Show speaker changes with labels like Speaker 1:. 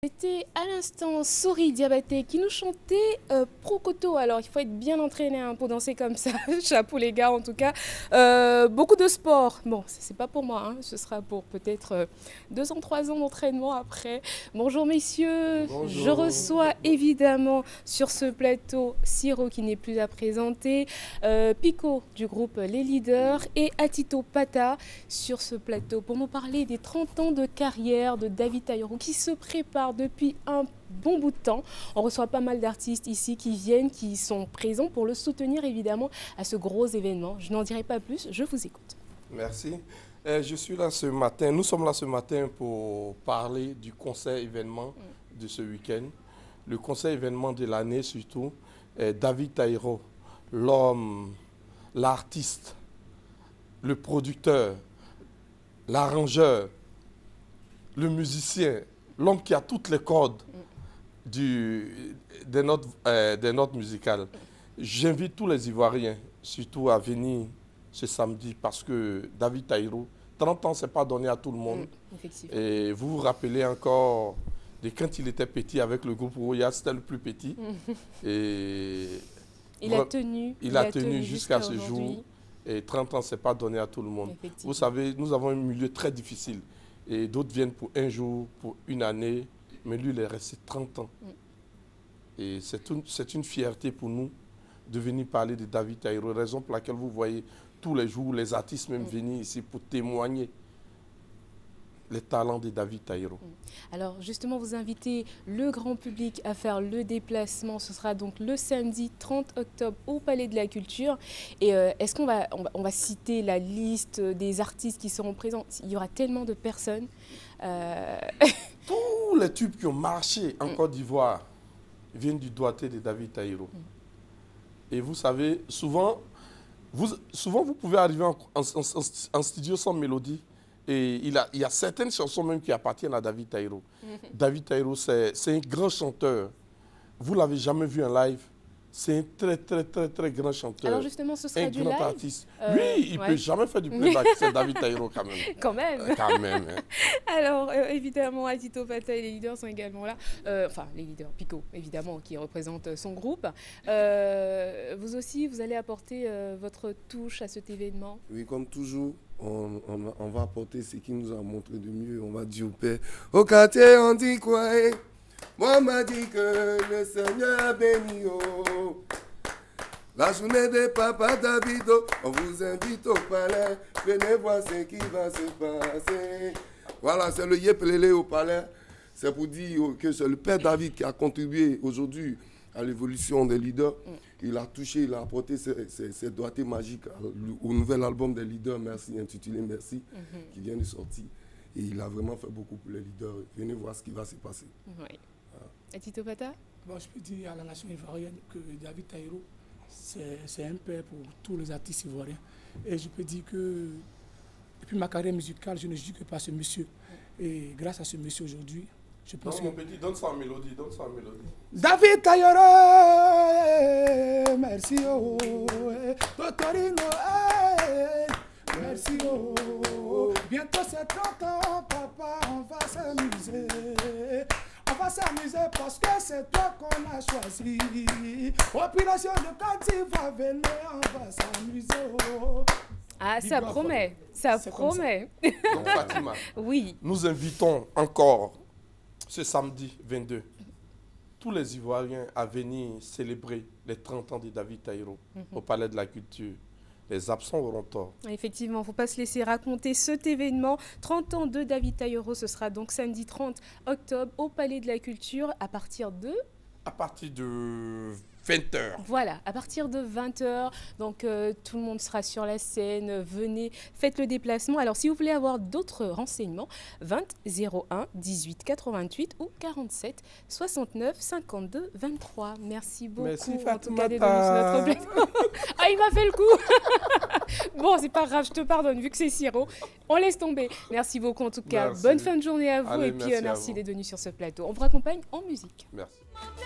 Speaker 1: C'était à l'instant Souris Diabaté qui nous chantait Prokoto. Alors il faut être bien entraîné hein, pour danser comme ça. Chapeau les gars en tout cas. Beaucoup de sport. Bon, c'est pas pour moi. Hein. Ce sera pour peut-être 2 ans, 3 ans d'entraînement après. Bonjour messieurs.
Speaker 2: Bonjour.
Speaker 1: Je reçois évidemment sur ce plateau Siro qui n'est plus à présenter, Pico du groupe Les Leaders et Atito Pata sur ce plateau pour nous parler des 30 ans de carrière de David Taïro qui se prépare depuis un bon bout de temps. On reçoit pas mal d'artistes ici qui viennent, qui sont présents pour le soutenir évidemment à ce gros événement. Je n'en dirai pas plus, je vous écoute.
Speaker 2: Merci. Je suis là ce matin, nous sommes là ce matin pour parler du concert événement de ce week-end. Le concert événement de l'année surtout, David Taïro, l'homme, l'artiste, le producteur, l'arrangeur, le musicien, l'homme qui a toutes les cordes des notes musicales. J'invite tous les Ivoiriens, surtout à venir ce samedi, parce que David Taïro, 30 ans, ce n'est pas donné à tout le monde. Et vous vous rappelez encore de quand il était petit avec le groupe Roya, c'était le plus petit. Et
Speaker 1: il a tenu
Speaker 2: jusqu'à ce jour. Et 30 ans, ce n'est pas donné à tout le monde. Vous savez, nous avons un milieu très difficile. Et d'autres viennent pour un jour, pour une année. Mais lui, il est resté 30 ans. Et c'est une fierté pour nous de venir parler de David Taïro. Raison pour laquelle vous voyez tous les jours les artistes même venir ici pour témoigner les talents de David Taïro.
Speaker 1: Alors justement, vous invitez le grand public à faire le déplacement. Ce sera donc le samedi 30 octobre au Palais de la Culture. Et est-ce qu'on va citer la liste des artistes qui seront présents? Il y aura tellement de personnes.
Speaker 2: Tous les tubes qui ont marché en Côte d'Ivoire viennent du doigté de David Taïro. Et vous savez, souvent vous pouvez arriver en studio sans mélodie. Et il y a certaines chansons même qui appartiennent à David Taïro. David Taïro, c'est un grand chanteur. Vous ne l'avez jamais vu en live. C'est un très grand chanteur.
Speaker 1: Alors justement, ce sera du live.
Speaker 2: Artiste. Oui, il ne peut jamais faire du playback. C'est David Taïro quand même.
Speaker 1: Quand même.
Speaker 2: Quand même. Hein.
Speaker 1: Alors évidemment, Atito Pata et les leaders sont également là. Enfin, les leaders, Pico, évidemment, qui représente son groupe. Vous aussi, vous allez apporter votre touche à cet événement?
Speaker 3: Oui, comme toujours. On va apporter ce qu'il nous a montré de mieux. On va dire au Père. Au quartier, on dit quoi? Moi, on m'a dit que le Seigneur a béni. Oh. La journée de Papa Davido, on vous invite au palais. Venez voir ce qui va se passer. Voilà, c'est le Yepelele au palais. C'est pour dire que c'est le Père David qui a contribué aujourd'hui à l'évolution des leaders. Il a touché, il a apporté ses doigtés magiques au nouvel album des leaders, Merci, intitulé Merci, qui vient de sortir. Et il a vraiment fait beaucoup pour les leaders. Venez voir ce qui va se passer.
Speaker 1: Oui. Atito Pata?
Speaker 4: Bon, je peux dire à la nation ivoirienne que David Taïro, c'est un père pour tous les artistes ivoiriens. Et je peux dire que depuis ma carrière musicale, je ne juge que par ce monsieur. Et grâce à ce monsieur aujourd'hui, je pense que...
Speaker 2: Mon petit, donne ça en mélodie,
Speaker 4: David Taïro, merci oh, Totorino, merci oh. Bientôt c'est 30 ans, papa, on va s'amuser. On va s'amuser parce que c'est toi qu'on a choisi. Population de Côte d'Ivoire, venez, on va s'amuser oh.
Speaker 1: Ah, ça promet, ça promet.
Speaker 2: Donc Fatima,
Speaker 1: oui.
Speaker 2: Nous invitons encore ce samedi 22 tous les Ivoiriens à venir célébrer les 30 ans de David Taïro au Palais de la Culture. Les absents auront tort.
Speaker 1: Effectivement, il ne faut pas se laisser raconter cet événement. 30 ans de David Taïro, ce sera donc samedi 30 octobre au Palais de la Culture à partir de...
Speaker 2: À partir de 20h.
Speaker 1: Voilà, à partir de 20h. Donc tout le monde sera sur la scène. Venez, faites le déplacement. Alors si vous voulez avoir d'autres renseignements, 20 01 18 88 ou 47 69 52 23. Merci beaucoup.
Speaker 2: Merci
Speaker 1: en tout cas d'être
Speaker 2: Fatoumata.
Speaker 1: venu sur notre plateau. Ah, il m'a fait le coup. Bon, c'est pas grave, je te pardonne vu que c'est Siro. On laisse tomber. Merci beaucoup en tout cas.
Speaker 2: Merci.
Speaker 1: Bonne fin de journée à vous.
Speaker 2: Allez,
Speaker 1: et puis
Speaker 2: merci
Speaker 1: merci d'être venu sur ce plateau. On vous raccompagne en musique.
Speaker 2: Merci.